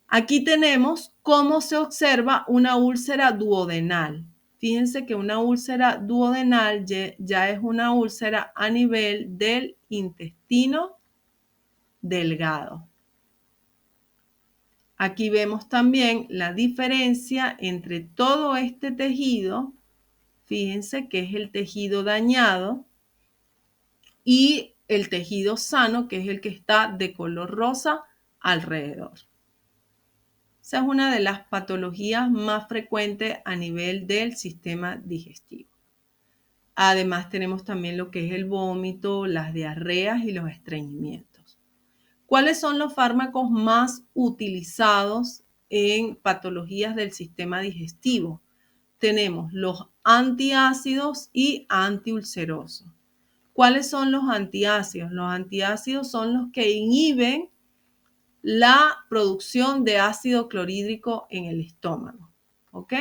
Aquí tenemos cómo se observa una úlcera duodenal. Fíjense que una úlcera duodenal ya es una úlcera a nivel del intestino delgado. Aquí vemos también la diferencia entre todo este tejido, fíjense que es el tejido dañado, y el tejido sano, que es el que está de color rosa alrededor. Esa es una de las patologías más frecuentes a nivel del sistema digestivo. Además tenemos también lo que es el vómito, las diarreas y los estreñimientos. ¿Cuáles son los fármacos más utilizados en patologías del sistema digestivo? Tenemos los antiácidos y antiulcerosos. ¿Cuáles son los antiácidos? Los antiácidos son los que inhiben la producción de ácido clorhídrico en el estómago. ¿Ok?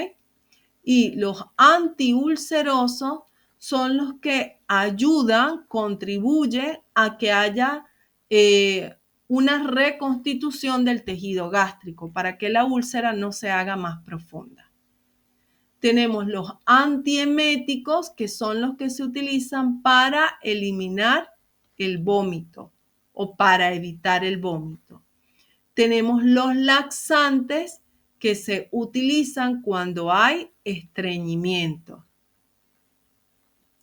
Y los antiulcerosos son los que ayudan, contribuyen a que haya una reconstitución del tejido gástrico para que la úlcera no se haga más profunda. Tenemos los antieméticos, que son los que se utilizan para eliminar el vómito o para evitar el vómito. Tenemos los laxantes, que se utilizan cuando hay estreñimiento.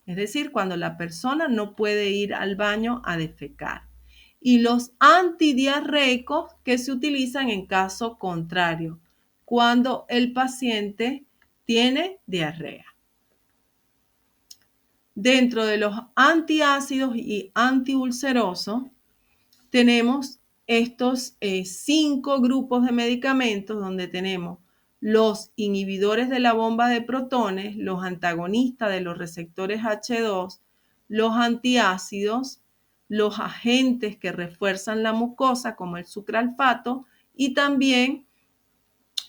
Es decir, cuando la persona no puede ir al baño a defecar. Y los antidiarreicos, que se utilizan en caso contrario, cuando el paciente tiene diarrea. Dentro de los antiácidos y antiulcerosos, tenemos estos 5 grupos de medicamentos donde tenemos los inhibidores de la bomba de protones, los antagonistas de los receptores H2, los antiácidos, los agentes que refuerzan la mucosa como el sucralfato y también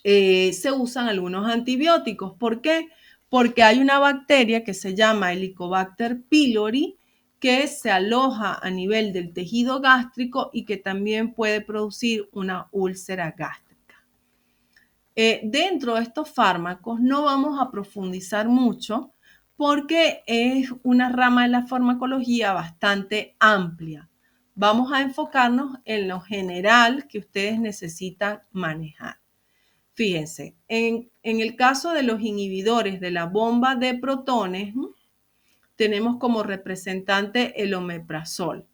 se usan algunos antibióticos. ¿Por qué? Porque hay una bacteria que se llama Helicobacter pylori que se aloja a nivel del tejido gástrico y que también puede producir una úlcera gástrica. Dentro de estos fármacos no vamos a profundizar mucho porque es una rama de la farmacología bastante amplia. Vamos a enfocarnos en lo general que ustedes necesitan manejar. Fíjense, en el caso de los inhibidores de la bomba de protones, tenemos como representante el omeprazol.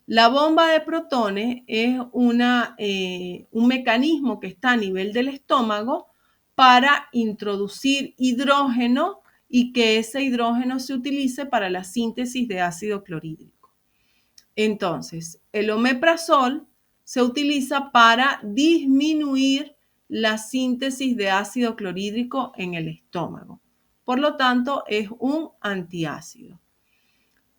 La bomba de protones es un mecanismo que está a nivel del estómago para introducir hidrógeno y que ese hidrógeno se utilice para la síntesis de ácido clorhídrico. Entonces, el omeprazol se utiliza para disminuir la síntesis de ácido clorhídrico en el estómago. Por lo tanto, es un antiácido.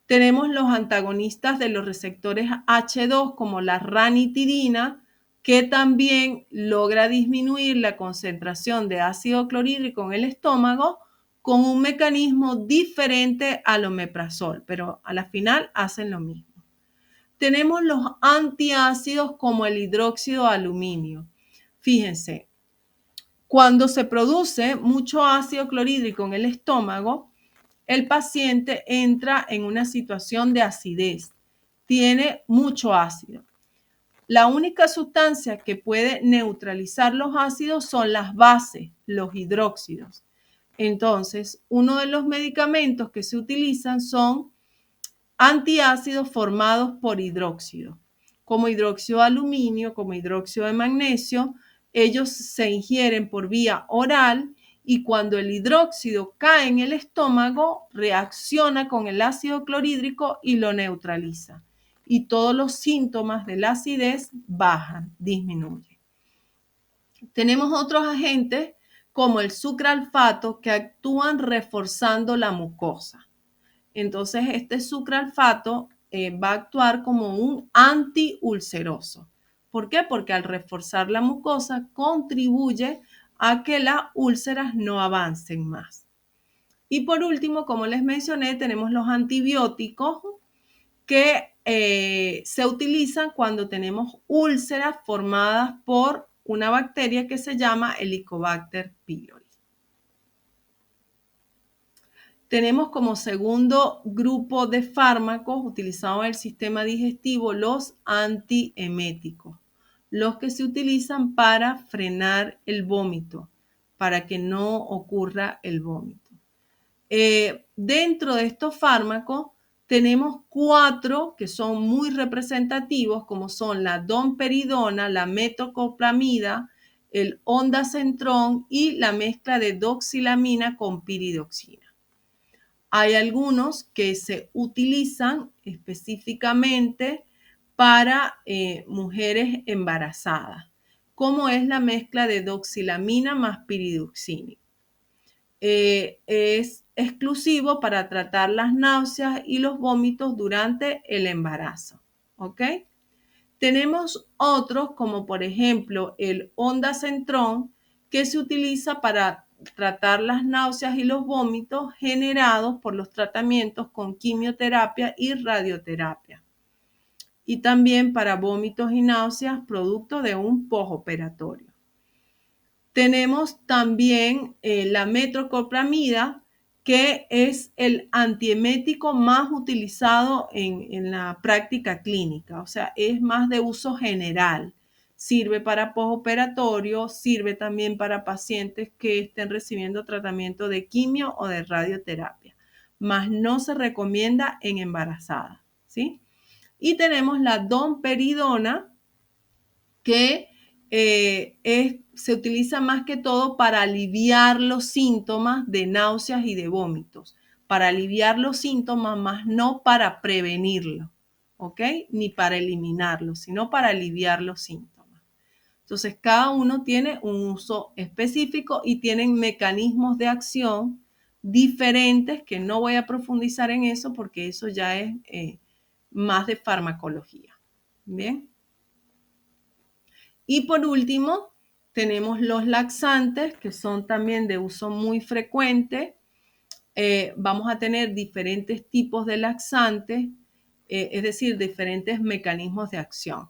Tenemos los antagonistas de los receptores H2 como la ranitidina, que también logra disminuir la concentración de ácido clorhídrico en el estómago con un mecanismo diferente al omeprazol, pero a la final hacen lo mismo. Tenemos los antiácidos como el hidróxido de aluminio. Fíjense, cuando se produce mucho ácido clorhídrico en el estómago, el paciente entra en una situación de acidez. Tiene mucho ácido. La única sustancia que puede neutralizar los ácidos son las bases, los hidróxidos. Entonces, uno de los medicamentos que se utilizan son antiácidos formados por hidróxido, como hidróxido de aluminio, como hidróxido de magnesio. Ellos se ingieren por vía oral y cuando el hidróxido cae en el estómago, reacciona con el ácido clorhídrico y lo neutraliza. Y todos los síntomas de la acidez bajan, disminuyen. Tenemos otros agentes como el sucralfato que actúan reforzando la mucosa. Entonces, este sucralfato va a actuar como un antiulceroso. ¿Por qué? Porque al reforzar la mucosa contribuye a que las úlceras no avancen más. Y por último, como les mencioné, tenemos los antibióticos que se utilizan cuando tenemos úlceras formadas por una bacteria que se llama Helicobacter pylori. Tenemos como segundo grupo de fármacos utilizados en el sistema digestivo los antieméticos, los que se utilizan para frenar el vómito, para que no ocurra el vómito. Dentro de estos fármacos tenemos 4 que son muy representativos, como son la domperidona, la metoclopramida, el ondansetron y la mezcla de doxilamina con piridoxina. Hay algunos que se utilizan específicamente para mujeres embarazadas, como es la mezcla de doxilamina más piridoxina. Es exclusivo para tratar las náuseas y los vómitos durante el embarazo. ¿Ok? Tenemos otros como por ejemplo el ondansetron, que se utiliza para tratar las náuseas y los vómitos generados por los tratamientos con quimioterapia y radioterapia. Y también para vómitos y náuseas producto de un postoperatorio. Tenemos también la metoclopramida, que es el antiemético más utilizado en la práctica clínica, o sea, es más de uso general. Sirve para postoperatorio, sirve también para pacientes que estén recibiendo tratamiento de quimio o de radioterapia, mas no se recomienda en embarazadas, ¿sí? Y tenemos la domperidona, que se utiliza más que todo para aliviar los síntomas de náuseas y de vómitos, para aliviar los síntomas, más no para prevenirlo, ¿ok? Ni para eliminarlo, sino para aliviar los síntomas. Entonces, cada uno tiene un uso específico y tienen mecanismos de acción diferentes, que no voy a profundizar en eso porque eso ya es más de farmacología. Bien. Y por último, tenemos los laxantes, que son también de uso muy frecuente. Vamos a tener diferentes tipos de laxantes, es decir, diferentes mecanismos de acción.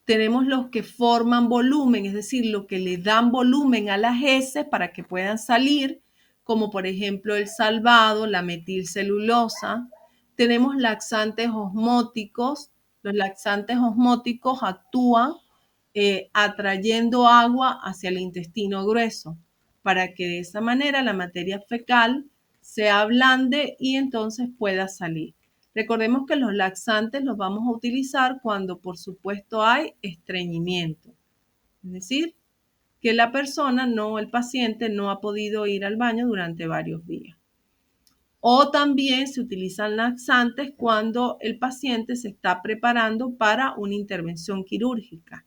Tenemos los que forman volumen, es decir, los que le dan volumen a las heces para que puedan salir, como por ejemplo el salvado, la metilcelulosa. Tenemos laxantes osmóticos. Los laxantes osmóticos actúan atrayendo agua hacia el intestino grueso, para que de esa manera la materia fecal se ablande y entonces pueda salir. Recordemos que los laxantes los vamos a utilizar cuando, por supuesto, hay estreñimiento. Es decir, que la persona, no, el paciente, no ha podido ir al baño durante varios días. O también se utilizan laxantes cuando el paciente se está preparando para una intervención quirúrgica.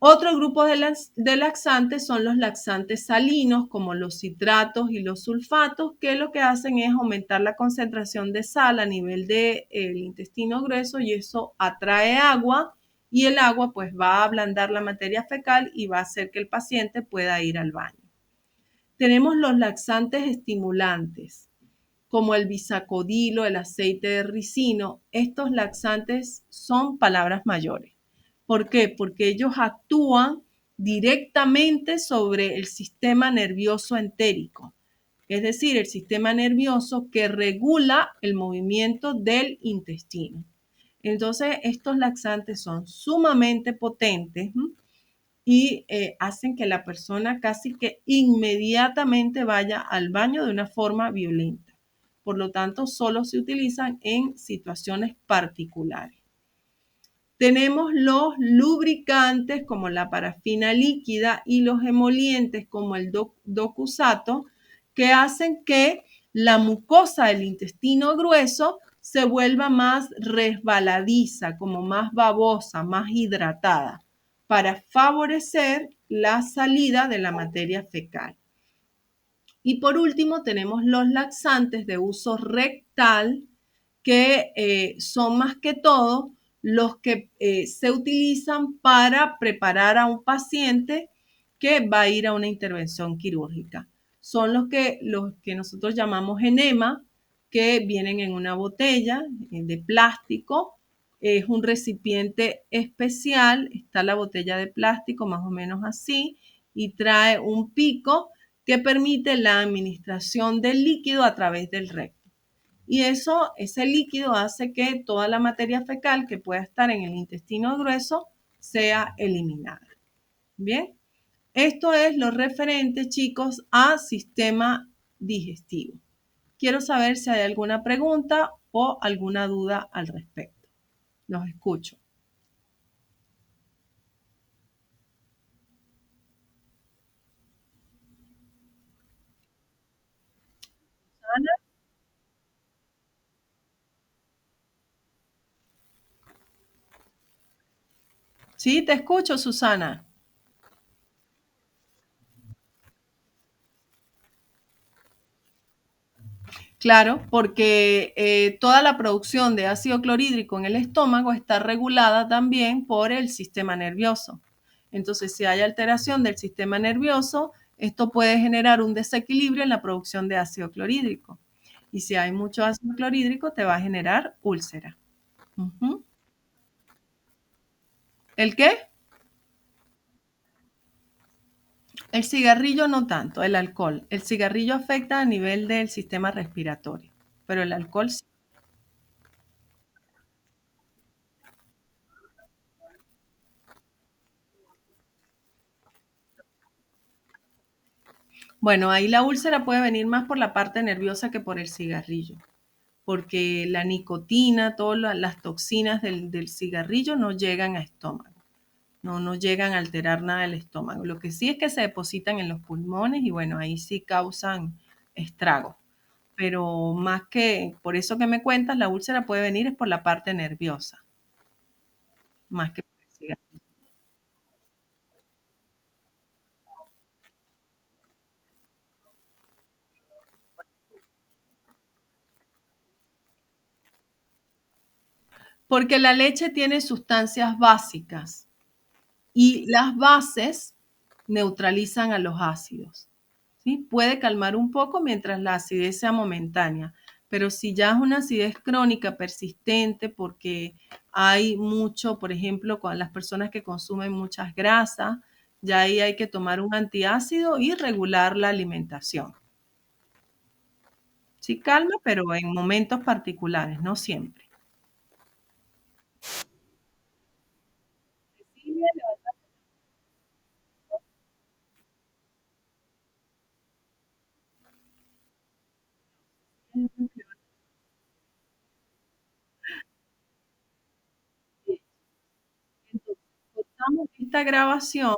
Otro grupo de laxantes son los laxantes salinos, como los citratos y los sulfatos, que lo que hacen es aumentar la concentración de sal a nivel del intestino grueso, y eso atrae agua, y el agua pues va a ablandar la materia fecal y va a hacer que el paciente pueda ir al baño. Tenemos los laxantes estimulantes, como el bisacodilo, el aceite de ricino. Estos laxantes son palabras mayores. ¿Por qué? Porque ellos actúan directamente sobre el sistema nervioso entérico, es decir, el sistema nervioso que regula el movimiento del intestino. Entonces, estos laxantes son sumamente potentes y hacen que la persona casi que inmediatamente vaya al baño de una forma violenta. Por lo tanto, solo se utilizan en situaciones particulares. Tenemos los lubricantes como la parafina líquida y los emolientes como el docusato, que hacen que la mucosa del intestino grueso se vuelva más resbaladiza, como más babosa, más hidratada, para favorecer la salida de la materia fecal. Y por último tenemos los laxantes de uso rectal, que son más que todo los que se utilizan para preparar a un paciente que va a ir a una intervención quirúrgica. Son los que nosotros llamamos enema, que vienen en una botella de plástico. Es un recipiente especial, está la botella de plástico más o menos así, y trae un pico que permite la administración del líquido a través del recto. Y ese líquido hace que toda la materia fecal que pueda estar en el intestino grueso sea eliminada. Bien, esto es lo referente, chicos, a sistema digestivo. Quiero saber si hay alguna pregunta o alguna duda al respecto. Los escucho. Sí, te escucho, Susana. Claro, porque toda la producción de ácido clorhídrico en el estómago está regulada también por el sistema nervioso. Entonces, si hay alteración del sistema nervioso, esto puede generar un desequilibrio en la producción de ácido clorhídrico. Y si hay mucho ácido clorhídrico, te va a generar úlcera. Ujú. ¿El qué? El cigarrillo no tanto, el alcohol. El cigarrillo afecta a nivel del sistema respiratorio, pero el alcohol sí. Bueno, ahí la úlcera puede venir más por la parte nerviosa que por el cigarrillo, porque la nicotina, todas las toxinas del cigarrillo no llegan a estómago, no llegan a alterar nada del estómago. Lo que sí es que se depositan en los pulmones y bueno, ahí sí causan estragos. Pero más que por eso que me cuentas, la úlcera puede venir es por la parte nerviosa, más que por el cigarrillo. Porque la leche tiene sustancias básicas y las bases neutralizan a los ácidos. ¿Sí? Puede calmar un poco mientras la acidez sea momentánea, pero si ya es una acidez crónica persistente porque hay mucho, por ejemplo, con las personas que consumen muchas grasas, ya ahí hay que tomar un antiácido y regular la alimentación. Sí calma, pero en momentos particulares, no siempre. Entonces, cortamos esta grabación